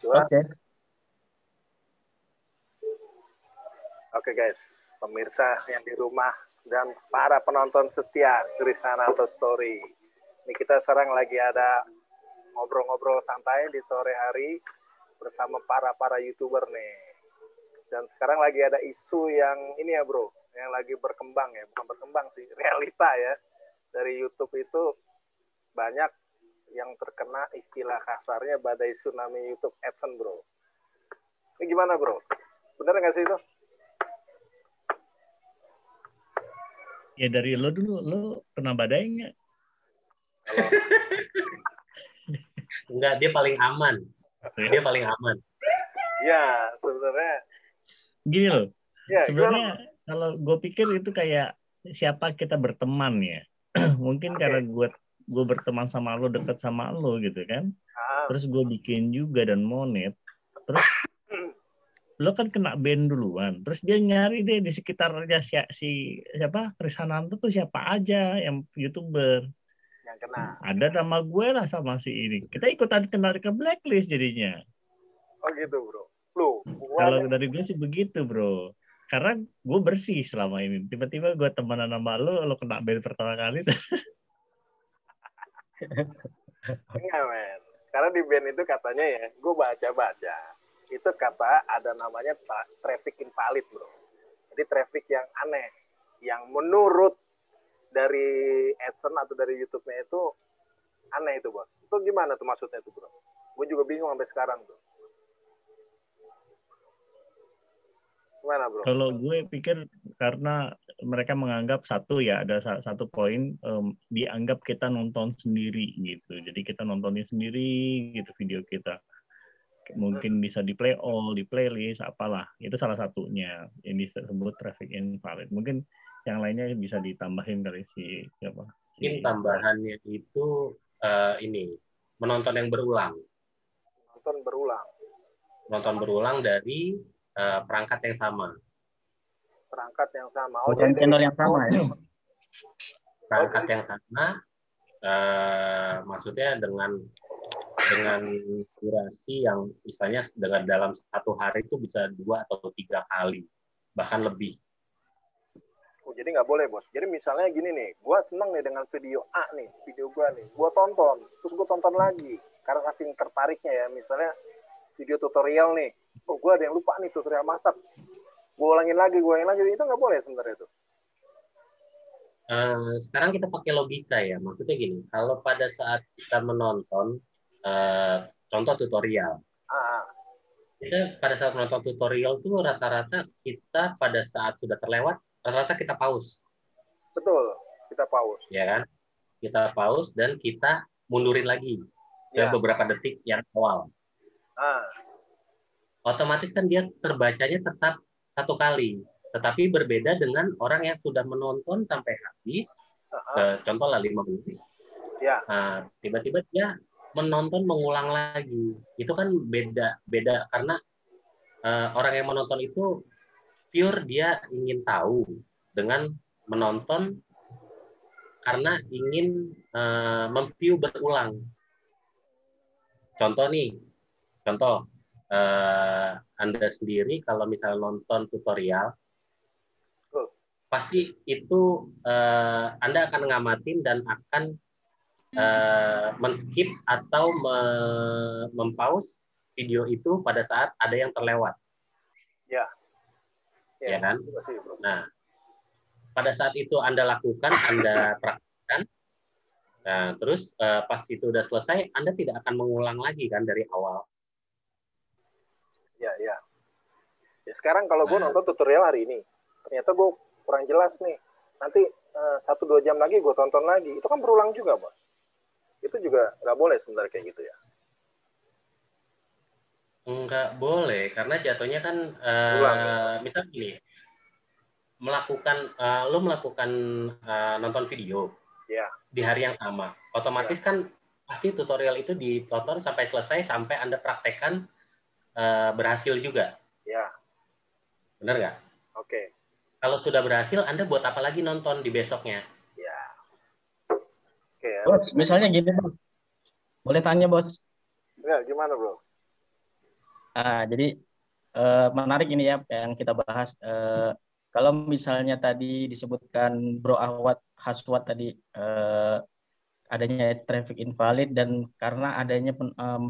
dua. Oke. Oke guys, pemirsa yang di rumah dan para penonton setia Trisanato Story. Ini kita sekarang lagi ada ngobrol-ngobrol santai di sore hari bersama para YouTuber nih. Dan sekarang lagi ada isu yang ini ya bro, yang lagi berkembang ya, bukan berkembang sih, realita ya. Dari YouTube itu banyak yang terkena istilah kasarnya badai tsunami YouTube AdSense bro. Ini gimana bro? Bener nggak sih itu? Ya dari lo dulu, lo pernah badai nggak? Enggak, dia paling aman. Dia paling aman. Ya, sebenarnya. Gini loh, Ya, sebenarnya kalau gue pikir itu kayak siapa kita berteman ya. Mungkin karena gue berteman sama lo, deket sama lo gitu kan. Terus gue bikin juga dan monet. Terus lo kan kena ban duluan, terus dia nyari deh di sekitarnya siapa Krisananto tuh siapa aja yang YouTuber yang kena. Ada nama gue lah sama si ini, kita ikutan kena ke blacklist jadinya. Oh gitu bro. Lu kalau dari gue sih begitu bro, karena gue bersih selama ini. Tiba-tiba gue temenan sama lo kena ban pertama kali. Enggak men, karena di ban itu katanya ya, gue baca itu kata ada namanya traffic invalid bro. Jadi traffic yang aneh, yang menurut dari AdSense atau dari YouTube-nya itu aneh itu bos. Itu gimana tuh maksudnya tuh bro? Gue juga bingung sampai sekarang tuh. Gimana bro? Kalau gue pikir karena mereka menganggap ada satu poin, dianggap kita nonton sendiri gitu. Jadi kita nontonin sendiri gitu video kita. Mungkin bisa di play all, di playlist, apalah. Itu salah satunya yang disebut traffic invalid. Mungkin yang lainnya bisa ditambahin dari siapa? Mungkin tambahannya itu ini, menonton yang berulang. Menonton berulang dari perangkat yang sama. Oh, jadi channel yang sama ya? Perangkat yang sama, maksudnya dengan durasi yang misalnya dalam satu hari itu bisa 2 atau 3 kali, bahkan lebih. Oh, jadi nggak boleh bos. Jadi misalnya gini nih, gue seneng nih dengan video A nih, video gue nih, gue tonton, terus gue tonton lagi, karena saking tertariknya ya. Misalnya video tutorial nih, oh gue ada yang lupa nih tutorial masak, gue ulangin lagi, itu nggak boleh sebenarnya itu. Sekarang kita pakai logika ya, maksudnya gini, kalau pada saat kita menonton contoh tutorial, kita pada saat menonton tutorial tuh rata-rata kita pada saat sudah terlewat, rata-rata kita pause. Betul, kita pause. Ya kan? Kita pause dan kita mundurin lagi ke beberapa detik yang awal. Otomatis kan dia terbacanya tetap 1 kali. Tetapi berbeda dengan orang yang sudah menonton sampai habis, contohlah 5 menit. Nah, tiba-tiba dia menonton mengulang lagi. Itu kan beda karena orang yang menonton itu pure dia ingin tahu dengan menonton karena ingin memview berulang. Contoh Anda sendiri kalau misalnya nonton tutorial, pasti itu Anda akan ngamatin dan akan men-skip atau mempause video itu pada saat ada yang terlewat. Ya kan? Nah, pada saat itu Anda lakukan, Anda praktikkan, nah, terus pas itu udah selesai, Anda tidak akan mengulang lagi kan dari awal. Ya, sekarang kalau gue nonton tutorial hari ini, ternyata gue kurang jelas nih. Nanti 1-2 jam lagi gue tonton lagi. Itu kan berulang juga, bos. Itu juga nggak boleh sebenarnya kayak gitu ya? Nggak boleh, karena jatuhnya kan misalnya gini, lo melakukan nonton video di hari yang sama, otomatis kan pasti tutorial itu ditonton sampai selesai, sampai Anda praktekkan berhasil juga. Benar nggak? Oke. Kalau sudah berhasil, Anda buat apa lagi nonton di besoknya? Bos, misalnya gini bos, boleh tanya bos? Ya, gimana bro? Jadi menarik ini ya yang kita bahas. Kalau misalnya tadi disebutkan Bro Ahwat Haswat tadi adanya traffic invalid dan karena adanya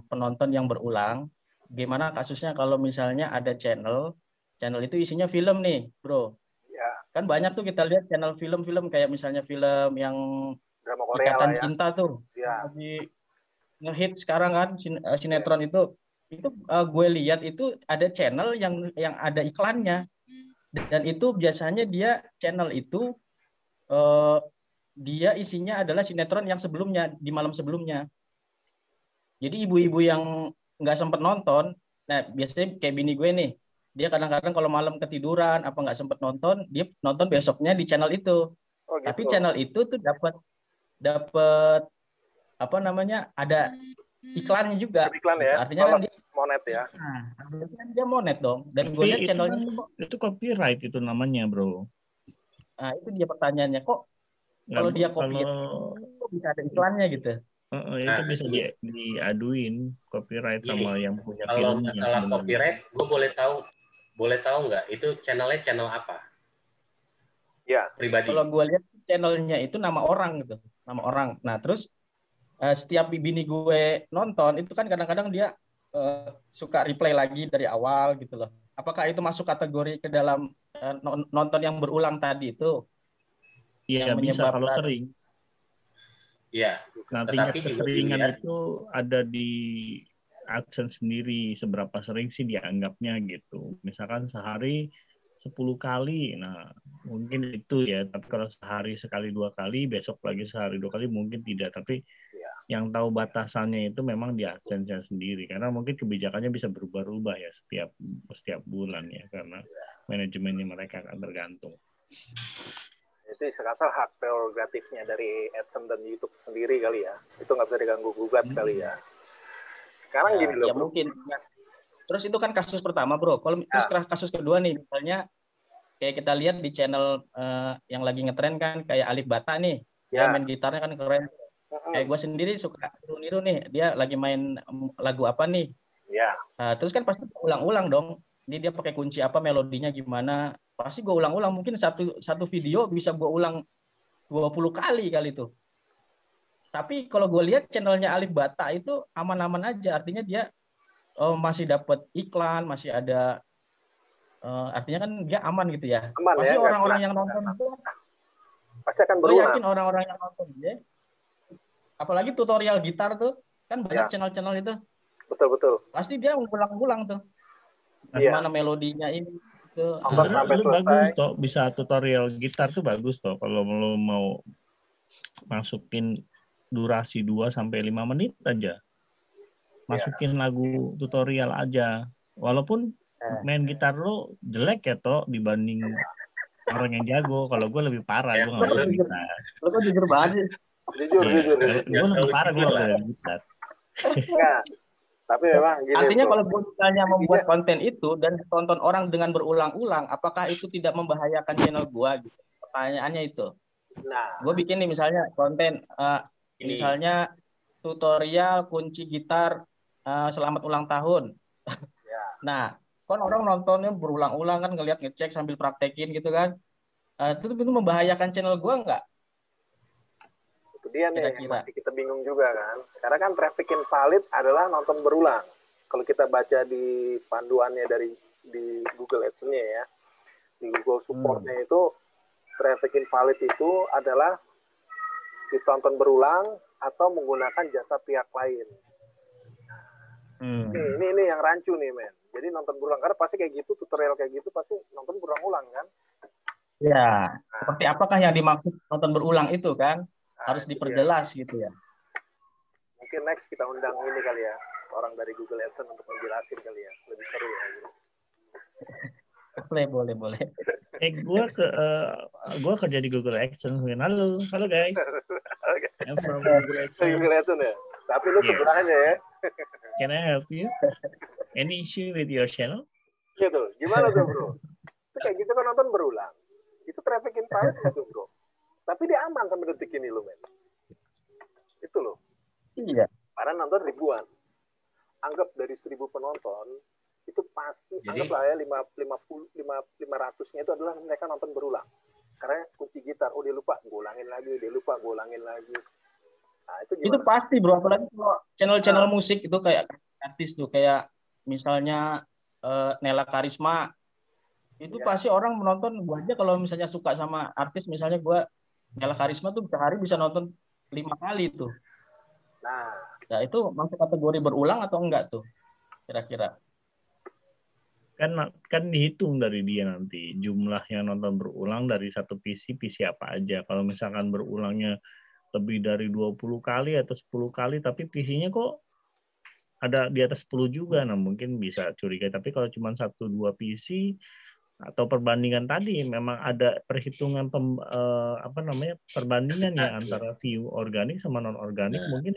penonton yang berulang, gimana kasusnya kalau misalnya ada channel itu isinya film nih, Bro? Ya. Kan banyak tuh kita lihat channel film-film kayak misalnya film yang drama Korea Ikatan lah ya. Cinta tuh, Ya. lagi ngehit sekarang kan sinetron itu gue lihat itu ada channel yang ada iklannya dan itu biasanya dia channel itu dia isinya adalah sinetron yang sebelumnya di malam sebelumnya. Jadi ibu-ibu yang nggak sempat nonton, nah biasanya kayak bini gue nih, dia kadang-kadang kalau malam ketiduran apa nggak sempat nonton, dia nonton besoknya di channel itu. Oh, gitu. Tapi channel itu tuh dapat apa namanya ada iklannya juga. Iklan ya. Artinya kan dia monet ya. Nah, artinya dia monet dong. Dan gue lihat channelnya itu copyright itu namanya, Bro. Nah, itu dia pertanyaannya kok kalau dia copyright kok bisa ada iklannya gitu. Itu bisa diaduin copyright sama yang punya kalau filmnya. Kalau masalah copyright, gue boleh tahu nggak itu channelnya channel apa? Ya. Pribadi. Kalau gue lihat channelnya itu nama orang gitu, nama orang. Nah terus setiap bini gue nonton itu kan kadang-kadang dia suka replay lagi dari awal gitu loh. Apakah itu masuk kategori ke dalam nonton yang berulang tadi itu? Iya bisa kalau sering. Iya. Nantinya keseringan itu ada di AdSense sendiri seberapa sering sih dianggapnya gitu. Misalkan sehari 10 kali, nah mungkin itu ya. Tapi kalau sehari sekali 2 kali, besok lagi sehari 2 kali mungkin tidak. Tapi yang tahu batasannya itu memang di AdSense-nya sendiri. Karena mungkin kebijakannya bisa berubah-ubah ya setiap bulan ya. Karena manajemennya mereka akan tergantung. Itu sekasar hak prerogatifnya dari AdSense dan YouTube sendiri kali ya. Itu nggak bisa diganggu-gugat kali ya. Sekarang gini loh. Ya mungkin. Ya. Terus itu kan kasus pertama, Bro. Kalau terus kasus kedua nih, misalnya kayak kita lihat di channel yang lagi ngetren kan kayak Alif Bata nih. Dia main gitarnya kan keren. Kayak gue sendiri suka niru nih. Dia lagi main lagu apa nih. Ya. Terus kan pasti ulang-ulang dong. Ini dia pakai kunci apa, melodinya gimana. Pasti gue ulang-ulang. Mungkin satu video bisa gue ulang 20 kali itu. Tapi kalau gue lihat channelnya Alif Bata itu aman-aman aja. Artinya dia masih dapat iklan, masih ada artinya kan dia aman gitu ya. Aman, pasti ya, orang-orang yang nonton itu pasti akan berulang. Gue yakin orang-orang yang nonton ya. Apalagi tutorial gitar tuh kan banyak channel-channel itu. Betul. Pasti dia ngulang-ngulang tuh. Gimana melodinya ini tuh. Lu bagus toh, bisa tutorial gitar tuh bagus toh kalau lu mau masukin durasi 2 sampai 5 menit aja. Masukin lagu tutorial aja. Walaupun main gitar lu jelek ya toh dibanding orang yang jago. Kalau gue lebih parah, gue nggak bisa gitar. Lu kok jujur banget. Jujur. Gue lebih parah, gue nggak bisa gitar. Tapi memang gini. Artinya kalau gue misalnya membuat konten itu dan ditonton orang dengan berulang-ulang, apakah itu tidak membahayakan channel gue? Gitu. Pertanyaannya itu. Nah, gue bikin nih misalnya konten, misalnya tutorial kunci gitar selamat ulang tahun. Nah, kan orang nontonnya berulang-ulang kan ngeliat ngecek sambil praktekin gitu kan. Itu membahayakan channel gue nggak? Itu dia nih yang masih kita bingung juga kan. Karena kan traffic invalid adalah nonton berulang. Kalau kita baca di panduannya di Google Ads-nya ya, di Google Support-nya itu traffic invalid itu adalah ditonton berulang atau menggunakan jasa pihak lain. Ini yang rancu nih, men. Jadi nonton berulang karena pasti kayak gitu, tutorial kayak gitu pasti nonton berulang-ulang kan? Ya, seperti apakah yang dimaksud nonton berulang itu kan? Harus diperjelas gitu ya. Mungkin next kita undang ini kali ya, orang dari Google AdSense untuk menjelasin kali ya, lebih seru ya. Boleh. Gue kerja di Google AdSense. Halo guys. I'm from Google AdSense ya. Tapi lu sebelahnya ya. Can I help you? Any issue with your channel? Gitu. Gimana tuh, Bro? Itu kayak gitu kan nonton berulang. Itu traffic invalid gitu, Bro. Tapi dia aman sampai detik ini lo, men. Itu loh. Iya. Karena nonton ribuan. Anggap dari 1.000 penonton, itu pasti anggaplah ya 500-nya itu adalah mereka nonton berulang. Karena kunci gitar, dia lupa, gue ulangin lagi, dia lupa, gue ulangin lagi. Nah, itu gimana? Itu pasti bro, apalagi kalau channel-channel musik itu kayak artis tuh, kayak misalnya Nela Karisma, itu pasti orang menonton. Gue aja kalau misalnya suka sama artis, misalnya gue Nela Karisma tuh sehari bisa nonton 5 kali tuh. Nah itu masuk kategori berulang atau enggak tuh kira-kira? Kan dihitung dari dia nanti jumlah yang nonton berulang dari satu PC apa aja. Kalau misalkan berulangnya lebih dari 20 kali atau 10 kali tapi PC-nya kok ada di atas 10 juga, nah mungkin bisa curiga. Tapi kalau cuma 1-2 PC atau perbandingan tadi memang ada perhitungan perbandingan ya antara view organik sama non organik, mungkin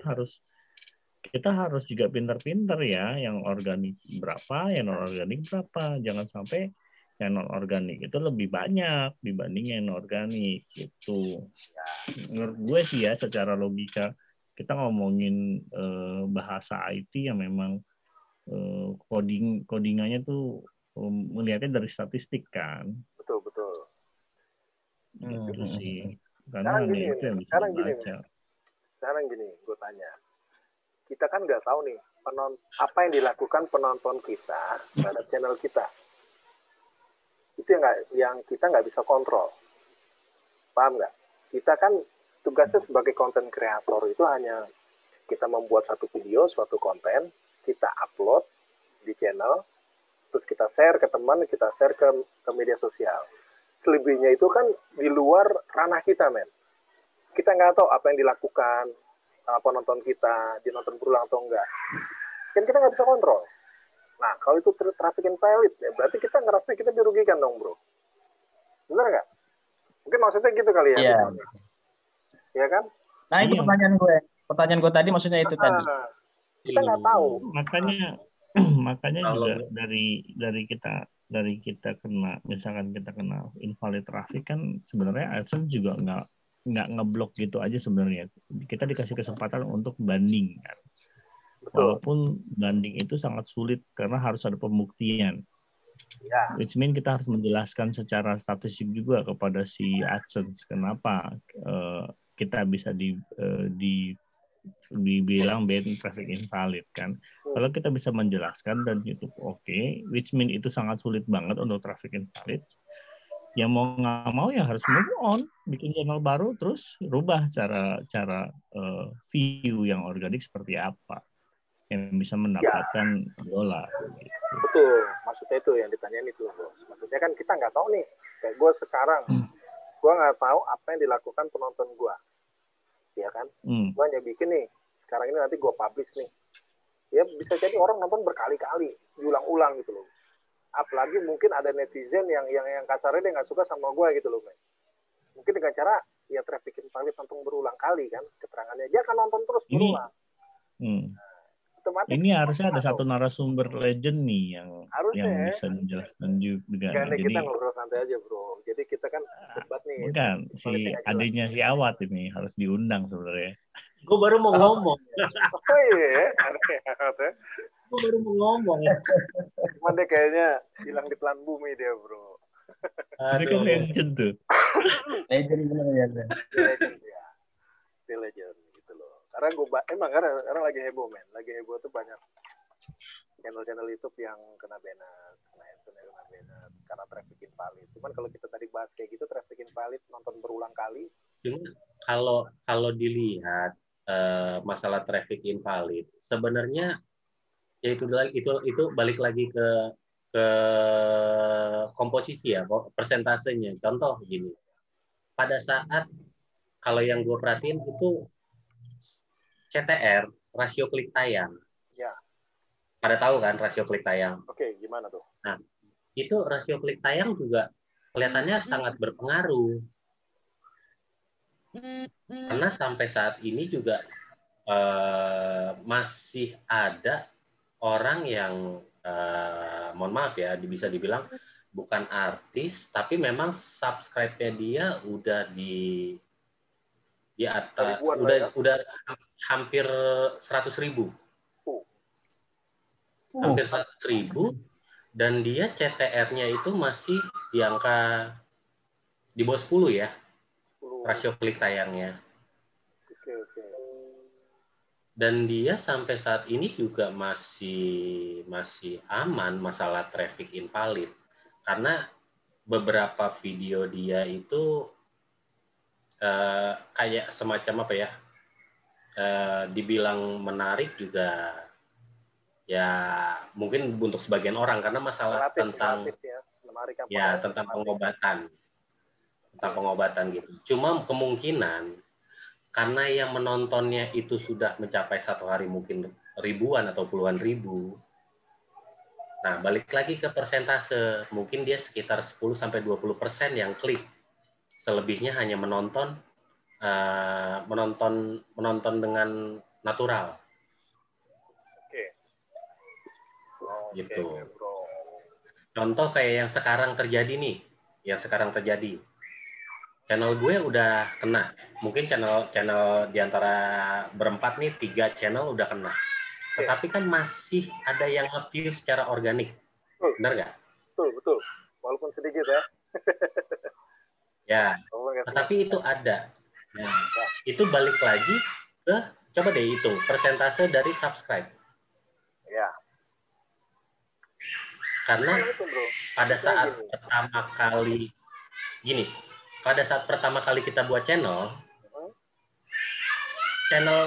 kita harus juga pintar-pintar ya, yang organik berapa, yang non organik berapa. Jangan sampai yang non organik itu lebih banyak dibanding yang organik gitu. Menurut gue sih ya, secara logika kita ngomongin bahasa IT yang memang codingannya tuh melihatnya dari statistik kan. Betul. Itu sih. Karena hanya itu yang bisa dibaca. Sekarang gini, gue tanya. Kita kan nggak tahu nih apa yang dilakukan penonton kita terhadap channel kita. Itu yang kita nggak bisa kontrol. Paham nggak? Kita kan tugasnya sebagai content creator itu hanya kita membuat satu video, suatu konten, kita upload di channel, terus kita share ke teman, kita share ke media sosial. Selebihnya itu kan di luar ranah kita, men. Kita nggak tahu apa yang dilakukan sama penonton kita, dia nonton berulang atau enggak. Kan kita nggak bisa kontrol. Nah, kalau itu traffic invalid, ya berarti kita ngerasa kita dirugikan dong, bro. Bener nggak? Mungkin maksudnya gitu kali ya. Iya. Ya kan? Nah, itu pertanyaan gue tadi maksudnya itu tadi. Kita nggak tahu. Makanya juga dari kita kena, misalkan kita kena invalid traffic kan sebenarnya AdSense juga nggak ngeblok gitu aja sebenarnya. Kita dikasih kesempatan untuk banding kan. Walaupun banding itu sangat sulit karena harus ada pembuktian. Which mean kita harus menjelaskan secara statistik juga kepada si AdSense kenapa kita bisa dibilang ban traffic invalid kan. Kalau kita bisa menjelaskan dan YouTube oke, which mean itu sangat sulit banget untuk traffic invalid. Ya mau nggak mau ya harus move on, bikin channel baru, terus rubah cara view yang organik seperti apa yang bisa mendapatkan dolar. Gitu. Betul, maksudnya itu yang ditanyain itu, bro. Maksudnya kan kita nggak tahu nih, kayak gue sekarang, gue nggak tahu apa yang dilakukan penonton gue, ya kan? Gue hanya bikin nih, sekarang ini nanti gue publish nih, ya bisa jadi orang nonton berkali-kali, diulang-ulang gitu loh. Apalagi mungkin ada netizen yang kasarnya dia nggak suka sama gue gitu loh, man. Mungkin dengan cara ya traffic invalid nonton berulang kali kan, keterangannya dia akan nonton terus berulang. Ini harusnya ada satu narasumber legend nih yang bisa menjelaskan juga. Jadi kita ngobrol santai aja, bro. Jadi kita kan debat nih. Bukan, si adiknya si Awat ini harus diundang sebenarnya. Gue baru mau ngomong. Oh iya, Gue baru mau ngomong. Cuman dia kayaknya hilang di telan bumi dia, bro. Ini kan legend tuh. Legend bener ya. Legend ya. Dia legend gitu loh. Karena emang karena lagi heboh, men. Lagi heboh tuh banyak channel-channel YouTube yang kena banned, kena banned karena traffic invalid. Cuman kalau kita tadi bahas kayak gitu, traffic invalid nonton berulang kali. Kalau dilihat masalah traffic invalid, sebenarnya ya itu balik lagi ke komposisi ya, persentasenya. Contoh gini, pada saat kalau yang gue perhatiin itu CTR, rasio klik tayang. Ya. Pada tahu kan rasio klik tayang? Oke, gimana tuh? Nah, itu rasio klik tayang juga kelihatannya sangat berpengaruh. Karena sampai saat ini juga masih ada orang yang mohon maaf ya, bisa dibilang bukan artis, tapi memang subscribe-nya dia udah di atas, udah hampir 100.000. Hampir 100.000, Dan dia CTR-nya itu masih di angka di bawah 10 ya, rasio klik tayangnya. Oke. Dan dia sampai saat ini juga masih aman masalah traffic invalid. Karena beberapa video dia itu kayak semacam apa ya, dibilang menarik juga ya mungkin untuk sebagian orang karena masalah tentang tentang pengobatan gitu. Cuma kemungkinan karena yang menontonnya itu sudah mencapai satu hari mungkin ribuan atau puluhan ribu. Nah, balik lagi ke persentase, mungkin dia sekitar 10-20% yang klik. Selebihnya hanya menonton dengan natural. Gitu. Contoh kayak yang sekarang terjadi nih, channel gue udah kena. Mungkin channel di antara berempat nih 3 channel udah kena. Tetapi kan masih ada yang nge-view secara organik. Benar nggak? Betul. Walaupun sedikit ya. Ya, tetapi itu ada. Nah, itu balik lagi ke, coba deh hitung, persentase dari subscribe. Ya. Karena pada saat pertama kali kita buat channel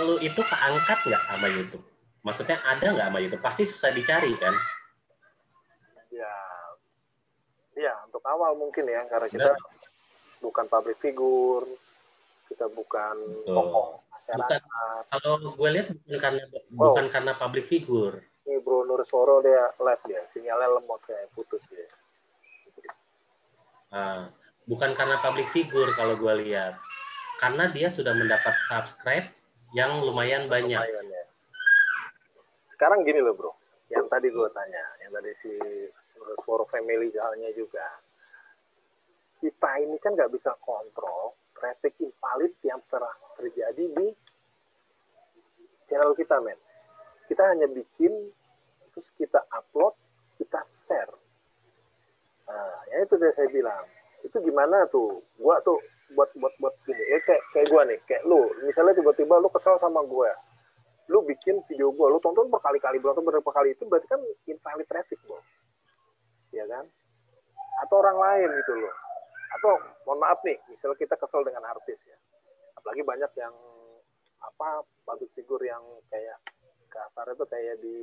lu itu keangkat nggak sama YouTube? Maksudnya ada nggak sama YouTube? Pasti susah dicari kan? Ya, untuk awal mungkin ya, karena kita bukan public figure, kita bukan tokoh masyarakat. Kalau gue lihat bukan karena public figure. Ini Bro Nursoro dia live dia, sinyalnya lemot kayak putus ya. Bukan karena public figure kalau gue lihat, karena dia sudah mendapat subscribe yang lumayan banyak. Ya. Sekarang gini loh bro, yang tadi gue tanya, yang tadi si Nursoro family halnya juga, kita ini kan nggak bisa kontrol traffic invalid yang terjadi di channel kita, men. Kita hanya bikin, terus kita upload, kita share. Nah, ya itu dia saya bilang. Itu gimana tuh? Gua tuh buat gini. Ya kayak gua nih, kayak lu. Misalnya tiba-tiba lu kesel sama gua. Lu bikin video gua, lu tonton berkali-kali, berapa kali itu berarti kan invalid traffic, bro. Ya kan? Atau orang lain gitu loh. Atau mohon maaf nih, misalnya kita kesel dengan artis ya. Apalagi banyak yang public figure yang kayak kasar itu kayak di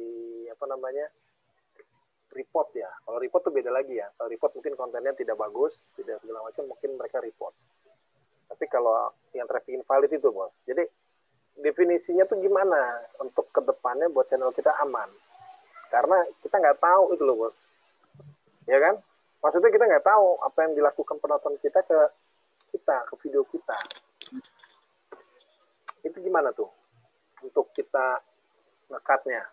report ya. Kalau report tuh beda lagi ya. Kalau report mungkin kontennya tidak bagus, tidak segala macam, mungkin mereka report. Tapi kalau yang traffic invalid itu bos, jadi definisinya tuh gimana untuk kedepannya buat channel kita aman? Karena kita nggak tahu itu loh bos, ya kan? Maksudnya kita nggak tahu apa yang dilakukan penonton kita ke video kita. Itu gimana tuh untuk kita ngekatnya,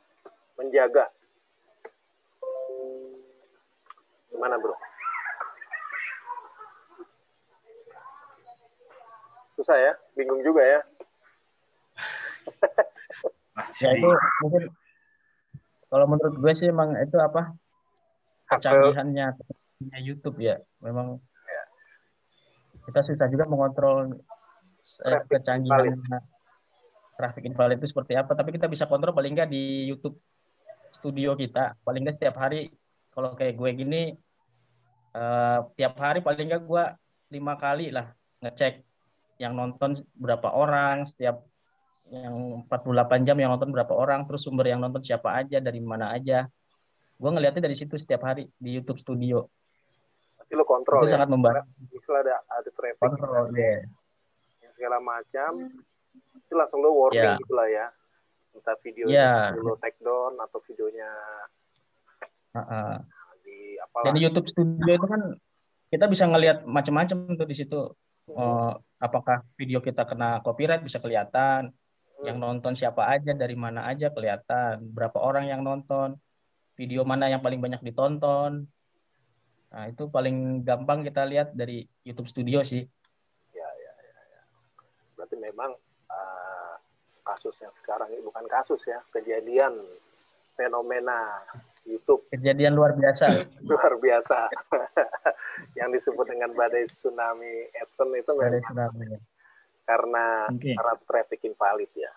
menjaga? Gimana bro? Susah ya, bingung juga ya. Ya itu mungkin kalau menurut gue sih emang itu kecanggihannya YouTube ya. Memang kita susah juga mengontrol kecanggihan traffic invalid itu seperti apa. Tapi kita bisa kontrol paling nggak di YouTube studio kita. Paling nggak setiap hari, kalau kayak gue gini, tiap hari paling nggak gue 5 kali lah ngecek yang nonton berapa orang, setiap yang 48 jam yang nonton berapa orang, terus sumber yang nonton siapa aja, dari mana aja. Gue ngeliatnya dari situ setiap hari di YouTube Studio. Tapi lo kontrol itu ya? Sangat membantu. Misalnya ada traffic, kontrol, yang segala macam, itu langsung lo warning gitu lah ya. Entah videonya lo take down atau videonya di apalah. Dan di YouTube Studio itu kan kita bisa ngelihat macam-macam tuh di situ. Apakah video kita kena copyright bisa kelihatan, yang nonton siapa aja, dari mana aja kelihatan, berapa orang yang nonton, video mana yang paling banyak ditonton. Nah itu paling gampang kita lihat dari YouTube Studio sih. Ya. Berarti memang kasus yang sekarang ini bukan kasus ya, kejadian fenomena YouTube. Kejadian luar biasa. Luar biasa. Yang disebut dengan badai tsunami AdSense itu Badai memang tsunami. karena traffic invalid ya.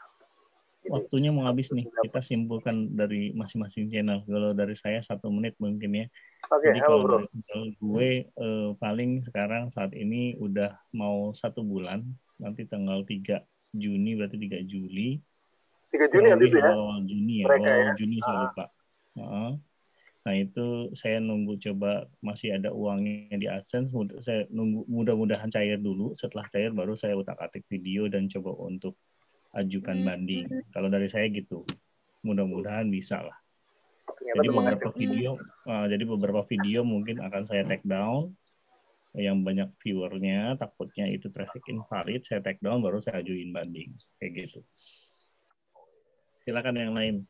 Jadi, waktunya mau habis nih. Kita simpulkan dari masing-masing channel. Kalau dari saya 1 menit mungkin ya. Jadi kalau dari channel gue paling sekarang saat ini udah mau 1 bulan. Nanti tanggal 3 Juni berarti 3 Juli. 3 Juni nanti ya? Juni ya. Juni saya lupa. Nah itu saya nunggu coba masih ada uangnya di AdSense. Saya nunggu mudah-mudahan cair dulu. Setelah cair baru saya utak-atik video dan coba untuk ajukan banding. Kalau dari saya gitu, mudah-mudahan bisa lah. Jadi beberapa video mungkin akan saya take down, yang banyak viewernya, takutnya itu traffic invalid, saya take down baru saya ajuin banding, kayak gitu. Silakan yang lain.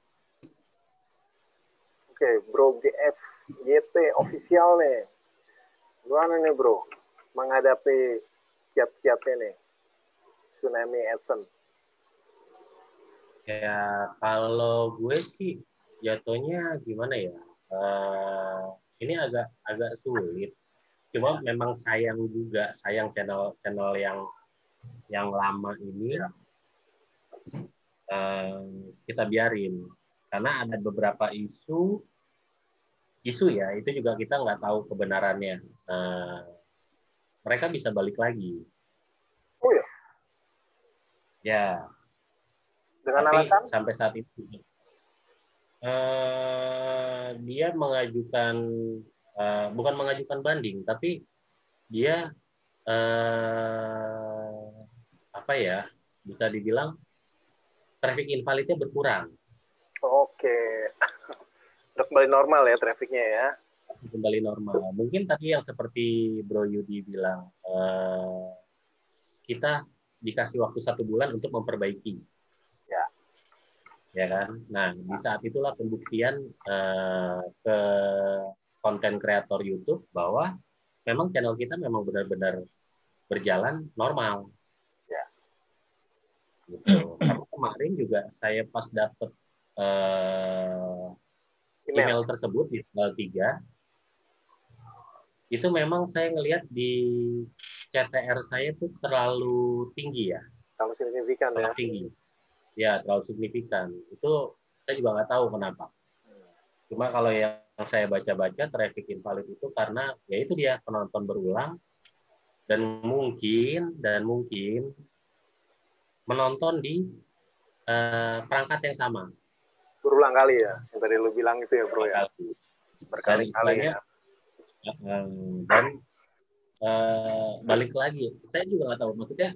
Oke, Bro GFYT official nih. Gimana nih Bro, menghadapi kiat-kiatnya nih, tsunami AdSense? Ya kalau gue sih jatuhnya gimana ya? Ini agak sulit. Cuma memang sayang channel-channel yang lama ini kita biarin karena ada beberapa isu ya itu juga kita nggak tahu kebenarannya. Mereka bisa balik lagi. Oh ya? Ya. Dengan tapi alasan? Sampai saat itu dia mengajukan bukan mengajukan banding, tapi dia apa ya, bisa dibilang traffic invalidnya berkurang. Oke, udah kembali normal ya trafficnya ya? Kembali normal. Mungkin tadi yang seperti Bro Yudi bilang, kita dikasih waktu 1 bulan untuk memperbaiki. Ya kan? Nah, di saat itulah pembuktian ke konten kreator YouTube bahwa memang channel kita memang benar-benar berjalan normal. Ya. Gitu. Karena kemarin juga saya pas dapet email tersebut di tanggal 3, itu memang saya ngelihat di CTR saya tuh terlalu tinggi ya. Terlalu signifikan ya? Tinggi. Ya, terlalu signifikan. Itu saya juga nggak tahu kenapa. Cuma kalau yang saya baca-baca traffic invalid itu karena ya itu dia penonton berulang dan mungkin menonton di perangkat yang sama. Berulang kali ya, yang tadi lu bilang itu ya Bro ya. Berkali-kali ya. Dan balik lagi, saya juga nggak tahu maksudnya.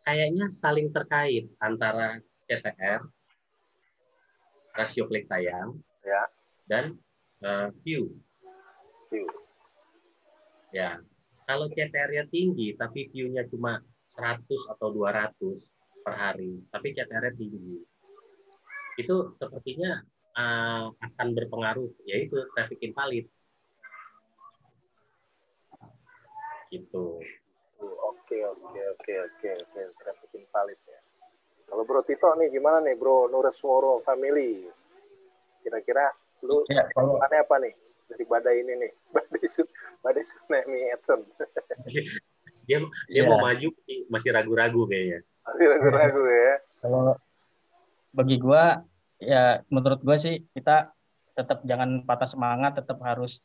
Kayaknya saling terkait antara CTR, rasio klik tayang, ya, dan view. Ya, kalau CTR-nya tinggi tapi view-nya cuma 100 atau 200 per hari, tapi CTR-nya tinggi, itu sepertinya akan berpengaruh, yaitu traffic invalid. Gitu. Oke. Traffic invalid ya. Kalau Bro Tito nih gimana nih Bro Nuresworo Family? Kira-kira lu kesimpulannya apa nih dari badai ini nih? Badai tsunami AdSense. Dia mau maju masih ragu-ragu kayaknya. Masih ragu-ragu ya. Kalau bagi gua ya menurut gua sih kita tetap jangan patah semangat, tetap harus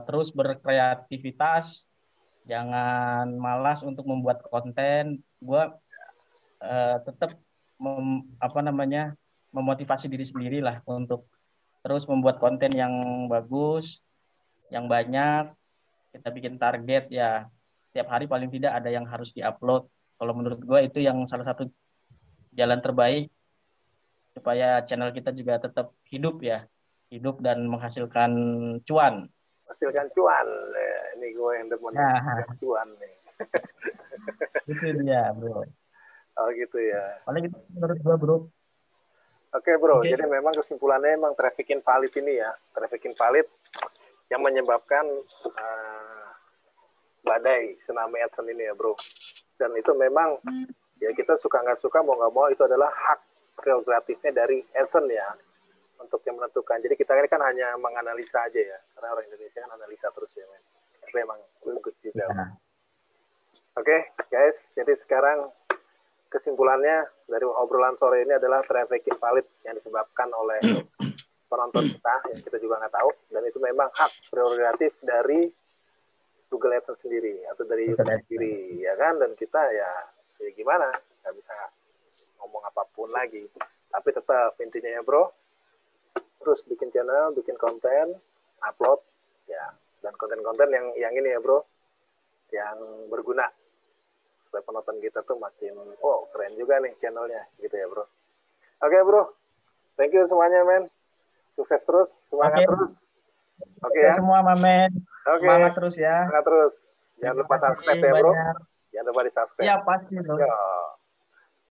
terus berkreativitas. Jangan malas untuk membuat konten. Gue tetap memotivasi diri sendiri lah untuk terus membuat konten yang bagus, yang banyak. Kita bikin target ya tiap hari paling tidak ada yang harus diupload. Kalau menurut gue itu yang salah satu jalan terbaik supaya channel kita juga tetap hidup dan menghasilkan cuan. Hasilkan cuan. Ini gue yang demen cuan nih. Itu dia, Bro. Oh gitu ya. Paling itu menurut gue, Bro. Oke, Bro. Okay. Jadi memang kesimpulannya memang traffic invalid ini ya. Traffic invalid yang menyebabkan badai tsunami AdSense ini ya, Bro. Dan itu memang ya kita suka nggak suka, mau nggak mau itu adalah hak prerogatifnya dari AdSense ya. untuk yang menentukan. Jadi kita ini kan hanya menganalisa aja ya, karena orang Indonesia kan analisa terus ya, men. Tapi emang bagus juga. Ya. Oke, guys, jadi sekarang kesimpulannya dari obrolan sore ini adalah traffic invalid yang disebabkan oleh penonton kita yang kita juga nggak tahu, dan itu memang hak prerogatif dari Google AdSense sendiri atau dari YouTube sendiri, ya kan? Dan kita ya gimana, nggak bisa ngomong apapun lagi. Tapi tetap intinya ya bro, terus bikin channel, bikin konten, upload, ya, dan konten-konten yang ini ya bro, yang berguna supaya penonton kita tuh makin, oh keren juga nih channelnya, gitu ya bro. Oke bro, thank you semuanya men, sukses terus, semangat terus. Oke ya. Semua Mamen, semangat terus ya. Semangat terus. Jangan lupa subscribe ya bro. Jangan lupa di subscribe. Iya pasti bro. Yo.